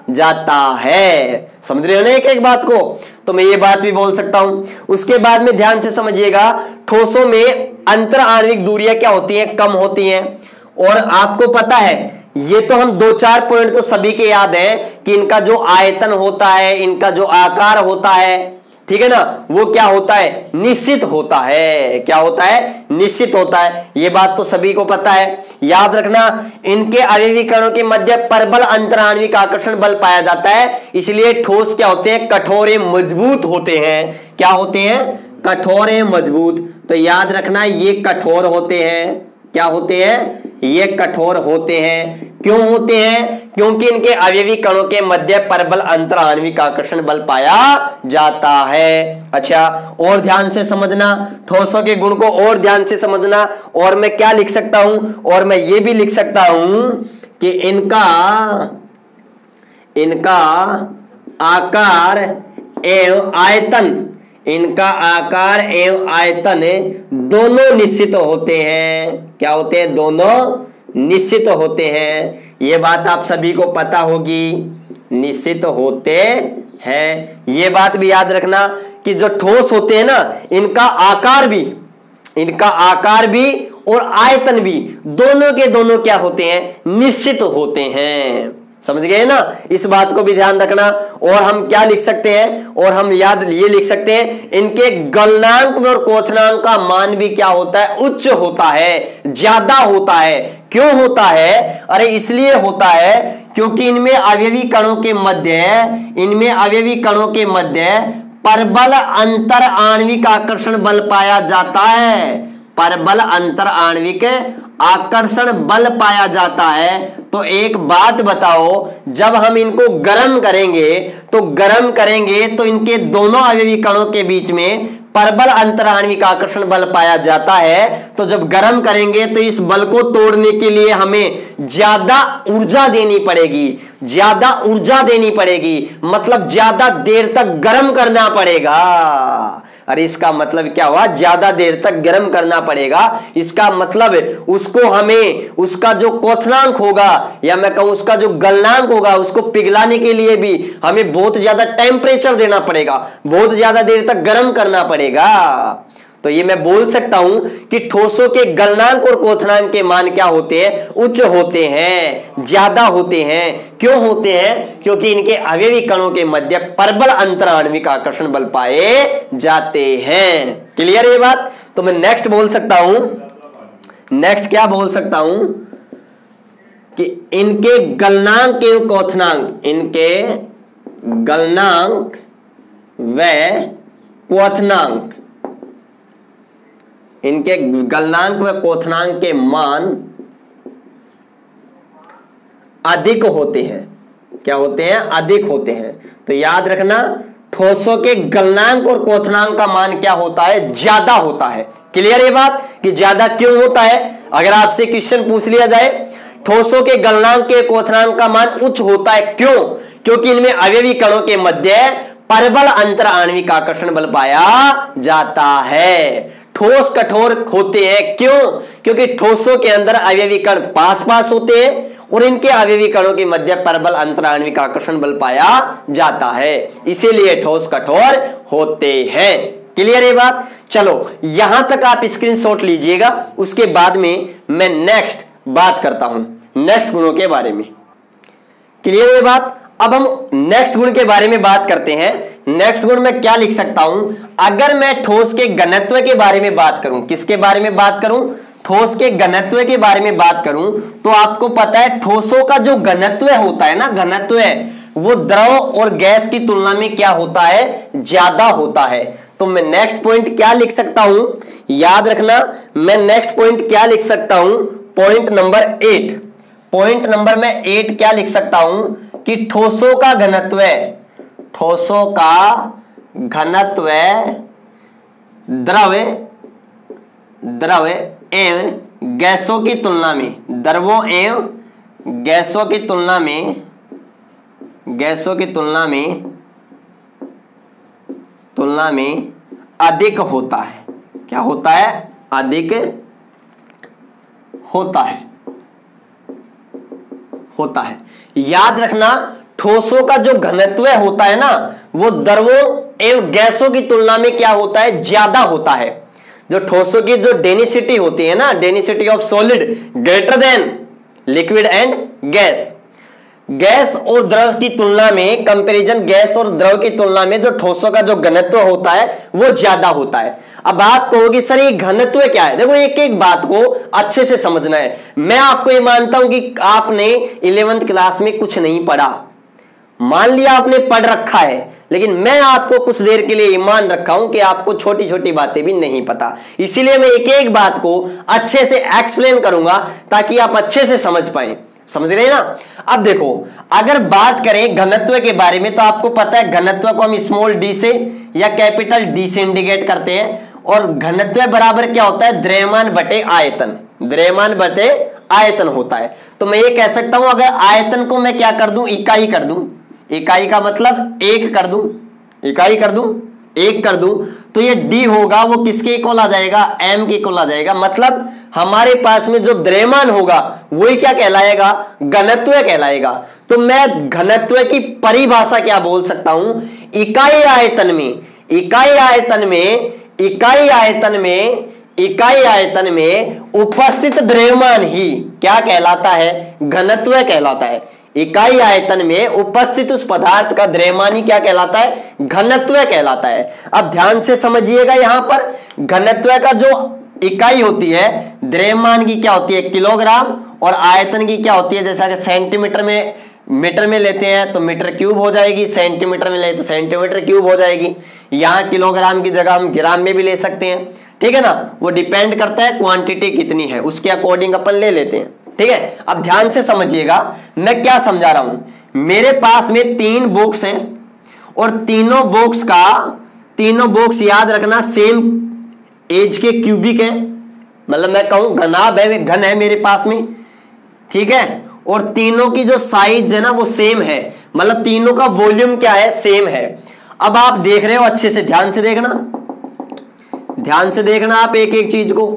जाता है। समझ रहे हो ना एक एक बात को? तो मैं ये बात भी बोल सकता हूं। उसके बाद में ध्यान से समझिएगा, ठोसों में अंतर आणविक दूरियां क्या होती हैं? कम होती हैं। और आपको पता है, ये तो हम 2-4 पॉइंट तो सभी के याद है कि इनका जो आयतन होता है, इनका जो आकार होता है, ठीक है ना, वो क्या होता है? निश्चित होता है। क्या होता है? निश्चित होता है। ये बात तो सभी को पता है। याद रखना, इनके अवयवी कणों के मध्य परबल अंतर आणविक आकर्षण बल पाया जाता है, इसलिए ठोस क्या होते हैं? कठोर एवं मजबूत होते हैं। क्या होते हैं? कठोर एवं मजबूत। तो याद रखना, ये कठोर होते हैं। क्या होते हैं? ये कठोर होते हैं। क्यों होते हैं? क्योंकि इनके अवयवी कणों के मध्य परबल अंतर आणविक आकर्षण बल पाया जाता है। अच्छा, और ध्यान से समझना, ठोसों के गुण को और ध्यान से समझना। और मैं क्या लिख सकता हूं? और मैं ये भी लिख सकता हूं कि इनका आकार एवं आयतन दोनों निश्चित होते हैं। क्या होते हैं? दोनों निश्चित होते हैं। ये बात आप सभी को पता होगी, निश्चित होते हैं। ये बात भी याद रखना कि जो ठोस होते हैं ना, इनका आकार भी और आयतन भी दोनों के दोनों क्या होते हैं? निश्चित होते हैं। समझ गए ना? इस बात को भी ध्यान रखना। और हम क्या लिख सकते हैं? और हम ये लिख सकते हैं, इनके गलनांक और क्वथनांक का मान भी क्या होता है? उच्च होता है, ज्यादा होता है। क्यों होता है? अरे इसलिए होता है क्योंकि इनमें अवयवी कणों के मध्य परबल अंतर आणविक आकर्षण बल पाया जाता है। परबल अंतर आणविक आकर्षण बल पाया जाता है। तो एक बात बताओ, जब हम इनको गर्म करेंगे तो इनके दोनों अवयवी कणों के बीच में परबल अंतर आणविक आकर्षण बल पाया जाता है। तो जब गर्म करेंगे तो इस बल को तोड़ने के लिए हमें ज्यादा ऊर्जा देनी पड़ेगी, मतलब ज्यादा देर तक गर्म करना पड़ेगा। अरे इसका मतलब क्या हुआ? ज्यादा देर तक गर्म करना पड़ेगा। इसका मतलब उसका जो क्वथनांक होगा, या मैं कहूं उसका जो गलनांक होगा, उसको पिघलाने के लिए भी हमें बहुत ज्यादा टेम्परेचर देना पड़ेगा, बहुत ज्यादा देर तक गर्म करना पड़ेगा। तो ये मैं बोल सकता हूं कि ठोसों के गलनांक और क्वथनांक के मान क्या होते हैं? उच्च होते हैं, ज्यादा होते हैं। क्यों होते हैं? क्योंकि इनके अवयवी कणों के मध्य परबल अंतर आणविक आकर्षण बल पाए जाते हैं। क्लियर ये बात? तो मैं नेक्स्ट क्या बोल सकता हूं कि इनके गलनांक एवं क्वथनांक, इनके गलनांक व क्वथनांक के मान अधिक होते हैं। क्या होते हैं? अधिक होते हैं। तो याद रखना, ठोसों के गलनांक और क्वथनांक का मान क्या होता है, ज्यादा होता है। क्लियर ये बात कि ज्यादा क्यों होता है? अगर आपसे क्वेश्चन पूछ लिया जाए ठोसों के गलनांक के क्वथनांक का मान उच्च होता है, क्यों? क्योंकि इनमें अवयवी कणों के मध्य परबल अंतर आणविक आकर्षण बल पाया जाता है। ठोस कठोर होते हैं, क्यों? क्योंकि ठोसों के अंदर अवयवी कण पास पास होते हैं और इनके अवयवी कणों के मध्य परबल अंतर आणविक आकर्षण बल पाया जाता है, इसीलिए ठोस कठोर होते हैं। क्लियर ये बात? चलो यहां तक आप स्क्रीनशॉट लीजिएगा, उसके बाद में मैं नेक्स्ट बात करता हूं नेक्स्ट गुणों के बारे में। क्लियर ये बात? अब हम नेक्स्ट गुण के बारे में बात करते हैं। नेक्स्ट गुण में क्या लिख सकता हूं? अगर मैं ठोस के घनत्व के बारे में बात करूं, किसके बारे में बात करूं? ठोस के घनत्व के बारे में बात करूं तो आपको पता है ठोसों का जो घनत्व होता है ना, घनत्व है वो द्रव और गैस की तुलना में क्या होता है, ज्यादा होता है। तो मैं नेक्स्ट पॉइंट क्या लिख सकता हूं, याद रखना, मैं नेक्स्ट पॉइंट क्या लिख सकता हूं, पॉइंट नंबर 8। पॉइंट नंबर मैं 8 क्या लिख सकता हूं कि ठोसों का घनत्व, ठोसों का घनत्व द्रव एवं गैसों की तुलना में, द्रवों एवं गैसों की तुलना में अधिक होता है। क्या होता है? अधिक होता है। याद रखना, ठोसों का जो घनत्व होता है ना वो द्रवों एवं गैसों की तुलना में क्या होता है, ज्यादा होता है। जो ठोसों की जो डेंसिटी होती है ना, density of solid greater than liquid and gas, gas और द्रव की तुलना में, कंपैरिजन गैस और द्रव की तुलना में जो ठोसों का जो घनत्व होता है वो ज्यादा होता है। अब आप कहोगे सर ये घनत्व क्या है? देखो एक एक बात को अच्छे से समझना है। मैं आपको ये मानता हूं कि आपने 11th क्लास में कुछ नहीं पढ़ा, मान लिया आपने पढ़ रखा है, लेकिन मैं आपको कुछ देर के लिए मान रखा हूं कि आपको छोटी छोटी बातें भी नहीं पता, इसीलिए मैं एक एक बात को अच्छे से एक्सप्लेन करूंगा ताकि आप अच्छे से समझ पाए। समझ रहे हैं ना? अब देखो, अगर बात करें घनत्व के बारे में तो आपको पता है घनत्व को हम स्मॉल डी से या कैपिटल डी से इंडिकेट करते हैं, और घनत्व बराबर क्या होता है, द्रव्यमान बटे आयतन, द्रव्यमान बटे आयतन होता है। तो मैं ये कह सकता हूं अगर आयतन को मैं क्या कर दूं, इकाई कर दूं, इकाई का मतलब एक कर दूं, इकाई कर दूं, एक कर दूं, तो ये डी होगा वो किसके इक्वल आ जाएगा, एम के इक्वल आ जाएगा। मतलब हमारे पास में जो द्रव्यमान होगा वही क्या कहलाएगा, घनत्व कहलाएगा। तो मैं घनत्व की परिभाषा क्या बोल सकता हूं, इकाई आयतन में, इकाई आयतन में उपस्थित द्रव्यमान ही क्या कहलाता है, घनत्व कहलाता है। इकाई आयतन में उपस्थित उस पदार्थ का द्रव्यमान ही क्या कहलाता है, घनत्व कहलाता है। अब ध्यान से समझिएगा, यहां पर घनत्व का जो इकाई होती है द्रव्यमान की क्या होती है, किलोग्राम, और आयतन की क्या होती है, जैसा कि सेंटीमीटर में, मीटर में लेते हैं तो मीटर क्यूब हो जाएगी, सेंटीमीटर में ले तो सेंटीमीटर क्यूब हो जाएगी। यहां किलोग्राम की जगह हम ग्राम में भी ले सकते हैं, ठीक है ना? वो डिपेंड करता है क्वांटिटी कितनी है, उसके अकॉर्डिंग अपन ले लेते हैं, ठीक है? अब ध्यान से समझिएगा मैं क्या समझा रहा हूं। मेरे पास में 3 बॉक्स हैं और तीनों बॉक्स याद रखना सेम एज के क्यूबिक है, मतलब मैं कहूं घनाभ है, घन है मेरे पास में, ठीक है? और तीनों की जो साइज है ना वो सेम है, मतलब तीनों का वॉल्यूम क्या है, सेम है। अब आप देख रहे हो, अच्छे से ध्यान से देखना आप एक एक चीज को।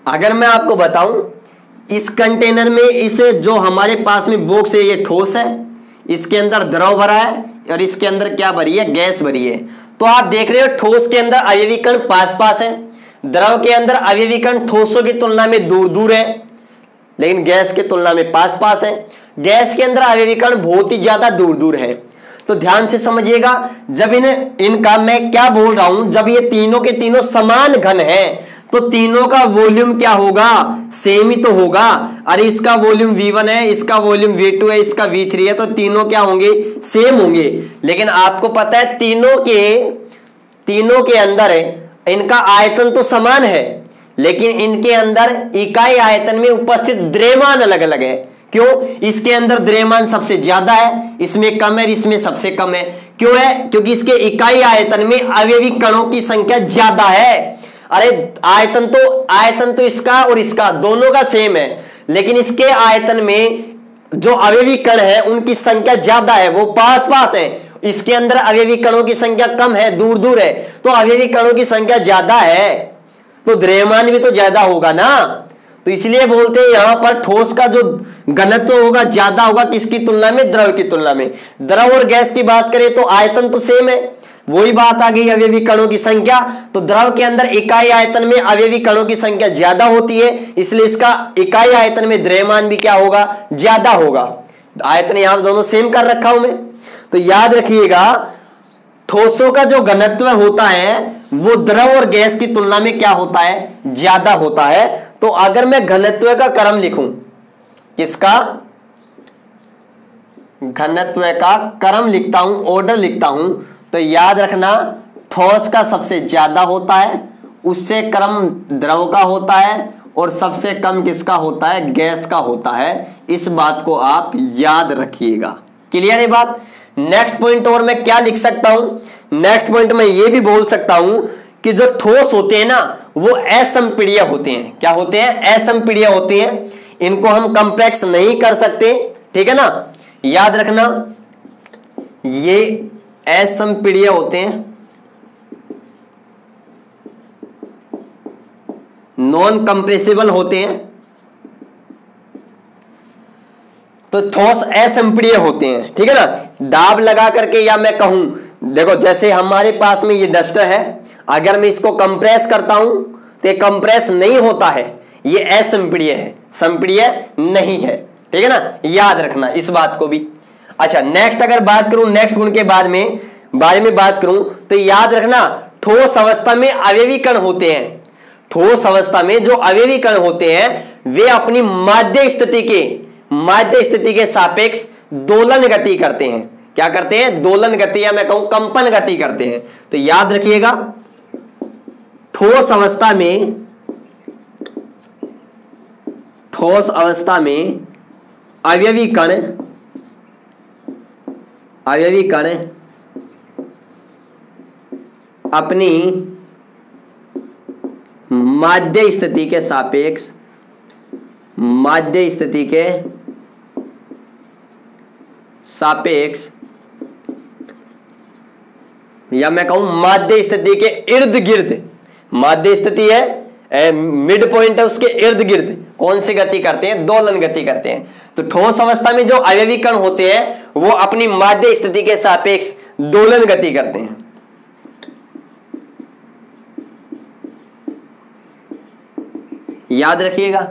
अगर मैं आपको बताऊं इस कंटेनर में, इसे जो हमारे पास में बॉक्स है ये ठोस है, इसके अंदर द्रव भरा है और इसके अंदर क्या भरी है, गैस भरी है। तो आप देख रहे हो ठोस के अंदर अवयवी कण पास पास है, द्रव के अंदर अवयवी कण ठोसों की तुलना में दूर दूर है, लेकिन गैस की तुलना में पास पास है। गैस के अंदर अवयवी कण बहुत ही ज्यादा दूर दूर है। तो ध्यान से समझिएगा, जब इनका मैं क्या बोल रहा हूं, जब ये तीनों के तीनों समान घन है तो तीनों का वॉल्यूम क्या होगा, सेम ही तो होगा। अरे इसका वॉल्यूम V1 है, इसका वॉल्यूम V2 है, इसका V3 है, तो तीनों क्या होंगे, सेम होंगे। लेकिन आपको पता है तीनों के अंदर इनका आयतन तो समान है, लेकिन इनके अंदर इकाई आयतन में उपस्थित द्रव्यमान अलग अलग है। क्यों? इसके अंदर द्रव्यमान सबसे ज्यादा है, इसमें कम है, इसमें सबसे कम है। क्यों है? क्योंकि इसके इकाई आयतन में अवयवी कणों की संख्या ज्यादा है। अरे आयतन तो इसका और इसका दोनों का सेम है, लेकिन इसके आयतन में जो अवयवी कण है उनकी संख्या ज्यादा है, वो पास पास है। इसके अंदर अवयवी कणों की संख्या कम है, दूर दूर है। तो अवयवी कणों की संख्या ज्यादा है तो द्रव्यमान भी तो ज्यादा होगा ना। तो इसलिए बोलते हैं यहां पर ठोस का जो घनत्व होगा ज्यादा होगा किसकी तुलना में, द्रव की तुलना में। द्रव और गैस की बात करें तो आयतन तो सेम है, वही बात आ गई अवयवी कणों की संख्या। तो द्रव के अंदर इकाई आयतन में अवयवी कणों की संख्या ज्यादा होती है, इसलिए इसका इकाई आयतन में द्रव्यमान भी क्या होगा, ज्यादा होगा। आयतन यहां दोनों सेम कर रखा हूं मैं। तो याद रखिएगा ठोसों का जो घनत्व होता है वो द्रव और गैस की तुलना में क्या होता है, ज्यादा होता है। तो अगर मैं घनत्व का क्रम लिखूं, किसका, घनत्व का क्रम लिखता हूं, ऑर्डर लिखता हूं, तो याद रखना ठोस का सबसे ज्यादा होता है, उससे क्रम द्रव का होता है, और सबसे कम किसका होता है, गैस का होता है। इस बात को आप याद रखिएगा। क्लियर है बात। नेक्स्ट पॉइंट और मैं क्या लिख सकता हूं, नेक्स्ट पॉइंट में ये भी बोल सकता हूं कि जो ठोस होते हैं ना वो असंपीड्य होते हैं। क्या होते हैं, असंपीड्य होते हैं। इनको हम कंपैक्ट नहीं कर सकते, ठीक है ना, याद रखना ये असंपीड्य होते हैं, नॉन कंप्रेसिबल होते हैं। तो ठोस असंपीड्य होते हैं, ठीक है ना। दाब लगा करके, या मैं कहूं देखो जैसे हमारे पास में ये डस्टर है, अगर मैं इसको कंप्रेस करता हूं तो ये कंप्रेस नहीं होता है, ये असंपीड्य है, संपीड्य नहीं है, ठीक है ना, याद रखना इस बात को भी। अच्छा नेक्स्ट अगर बात करूं, नेक्स्ट गुण के बारे में बात करूं तो याद रखना ठोस अवस्था में अवयवी कण होते हैं। ठोस अवस्था में जो अवयवी कण होते हैं वे अपनी माध्य स्थिति के सापेक्ष दोलन गति करते हैं। क्या करते हैं, दोलन गति, या मैं कहूं कंपन गति करते हैं। तो याद रखिएगा ठोस अवस्था में अवयवी कण अपनी माध्य स्थिति के सापेक्ष या मैं कहूं माध्य स्थिति के इर्द गिर्द, माध्य स्थिति है मिड पॉइंट है, उसके इर्द गिर्द कौन सी गति करते हैं, दोलन गति करते हैं। तो ठोस अवस्था में जो अवयवी कण होते हैं वो अपनी माध्य स्थिति के सापेक्ष दोलन गति करते हैं। याद रखिएगा।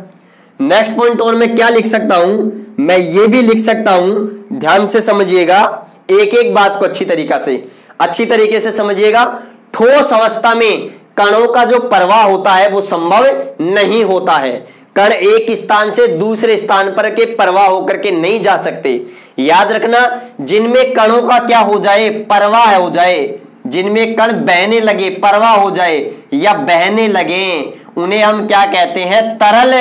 नेक्स्ट पॉइंट और मैं क्या लिख सकता हूं, मैं ये भी लिख सकता हूं, ध्यान से समझिएगा, एक एक बात को अच्छी तरीके से समझिएगा। ठोस अवस्था में कणों का जो प्रवाह होता है वो संभव नहीं होता है। कण एक स्थान से दूसरे स्थान पर के प्रवाह होकर के नहीं जा सकते। याद रखना जिनमें कणों का क्या हो जाए, प्रवाह हो जाए, जिनमें कण बहने लगे, प्रवाह हो जाए या बहने लगे, उन्हें हम क्या कहते हैं, तरल।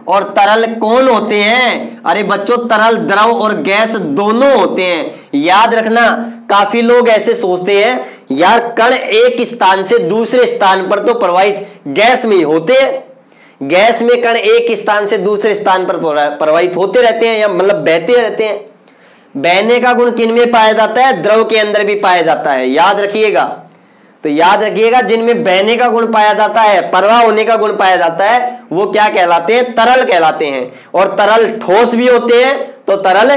और तरल कौन होते हैं, अरे बच्चों तरल द्रव और गैस दोनों होते हैं। याद रखना काफी लोग ऐसे सोचते हैं यार कण एक स्थान से दूसरे स्थान पर तो प्रवाहित गैस में ही होते हैं। गैस में कण एक स्थान से दूसरे स्थान पर प्रवाहित होते रहते हैं, या मतलब बहते रहते हैं। बहने का गुण किन में पाया जाता है, द्रव के अंदर भी पाया जाता है। याद रखिएगा। तो याद रखिएगा जिनमें बहने का गुण पाया जाता है, प्रवाह होने का गुण पाया जाता है, वो क्या कहलाते हैं, तरल कहलाते हैं। और तरल ठोस भी होते हैं तो तरल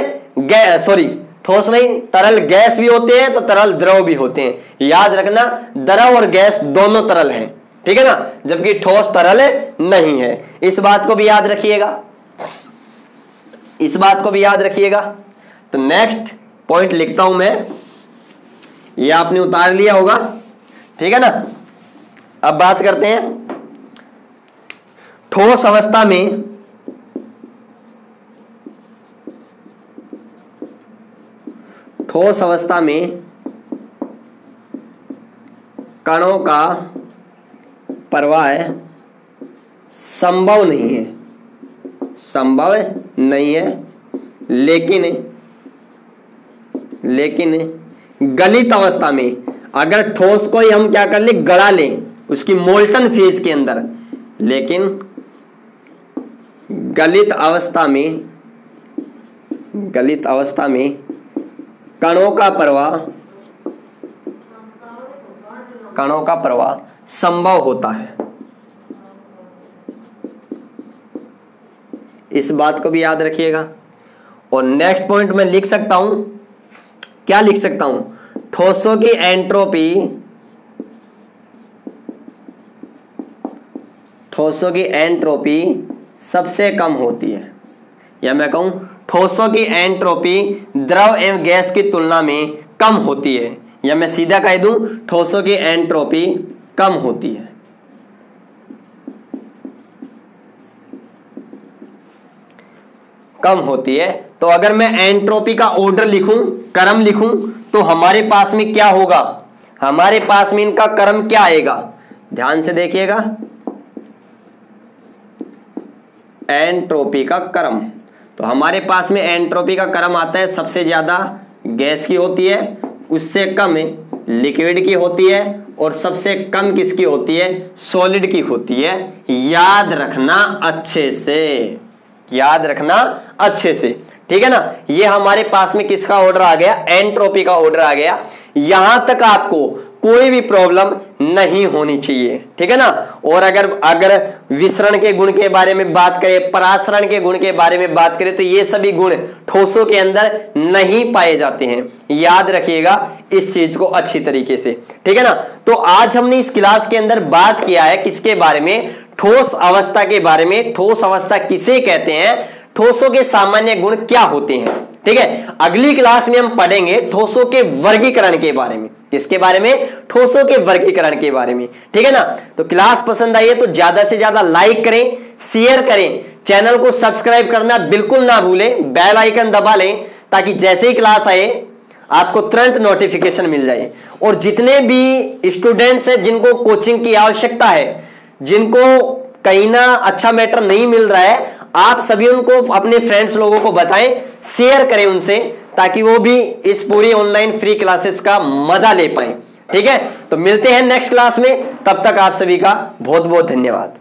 ठोस नहीं, तरल गैस भी होते हैं तो तरल द्रव भी होते हैं। याद रखना द्रव और गैस दोनों तरल हैं, ठीक है ना, जबकि ठोस तरल नहीं है। इस बात को भी याद रखिएगा। तो नेक्स्ट पॉइंट लिखता हूं मैं, ये आपने उतार लिया होगा, ठीक है ना। अब बात करते हैं ठोस अवस्था में कणों का प्रवाह संभव नहीं है, लेकिन गलित अवस्था में, अगर ठोस को ही हम क्या कर ले, गड़ा लें उसकी मोल्टन फेज के अंदर, लेकिन गलित अवस्था में कणों का प्रवाह संभव होता है। इस बात को भी याद रखिएगा। और नेक्स्ट पॉइंट में लिख सकता हूं, क्या लिख सकता हूं, ठोसों की एंट्रोपी सबसे कम होती है, या मैं कहूं ठोसों की एंट्रोपी द्रव एवं गैस की तुलना में कम होती है, या मैं सीधा कह दूं ठोसों की एंट्रोपी कम होती है। तो अगर मैं एंट्रोपी का ऑर्डर लिखूं, क्रम लिखूं, तो हमारे पास में क्या होगा, हमारे पास में इनका क्रम क्या आएगा, ध्यान से देखिएगा। एंट्रोपी का क्रम, तो हमारे पास में एंट्रोपी का क्रम आता है, सबसे ज्यादा गैस की होती है, उससे कम लिक्विड की होती है, और सबसे कम किसकी होती है, सॉलिड की होती है। याद रखना अच्छे से, ठीक है ना। ये हमारे पास में किसका ऑर्डर आ गया, एंट्रोपी का ऑर्डर आ गया। यहां तक आपको कोई भी प्रॉब्लम नहीं होनी चाहिए, ठीक है ना। और अगर विसरण के गुण के बारे में बात करें, परासरण के गुण के बारे में बात करें, तो ये सभी गुण ठोसों के अंदर नहीं पाए जाते हैं। याद रखिएगा इस चीज को अच्छी तरीके से, ठीक है ना। तो आज हमने इस क्लास के अंदर बात किया है किसके बारे में, ठोस अवस्था के बारे में। ठोस अवस्था किसे कहते हैं, ठोसों के सामान्य गुण क्या होते हैं, ठीक है। अगली क्लास में हम पढ़ेंगे ठोसों के वर्गीकरण के बारे में। किसके बारे में, ठोसों के वर्गीकरण के बारे में, ठीक है ना। तो क्लास पसंद आई है तो ज्यादा से ज्यादा लाइक करें, शेयर करें, चैनल को सब्सक्राइब करना बिल्कुल ना भूलें, बेल आइकन दबा लें, ताकि जैसे ही क्लास आए आपको तुरंत नोटिफिकेशन मिल जाए। और जितने भी स्टूडेंट्स हैं जिनको कोचिंग की आवश्यकता है, जिनको कहीं ना अच्छा मैटर नहीं मिल रहा है, आप सभी उनको अपने फ्रेंड्स लोगों को बताएं, शेयर करें उनसे, ताकि वो भी इस पूरी ऑनलाइन फ्री क्लासेस का मजा ले पाए, ठीक है। तो मिलते हैं नेक्स्ट क्लास में, तब तक आप सभी का बहुत बहुत धन्यवाद।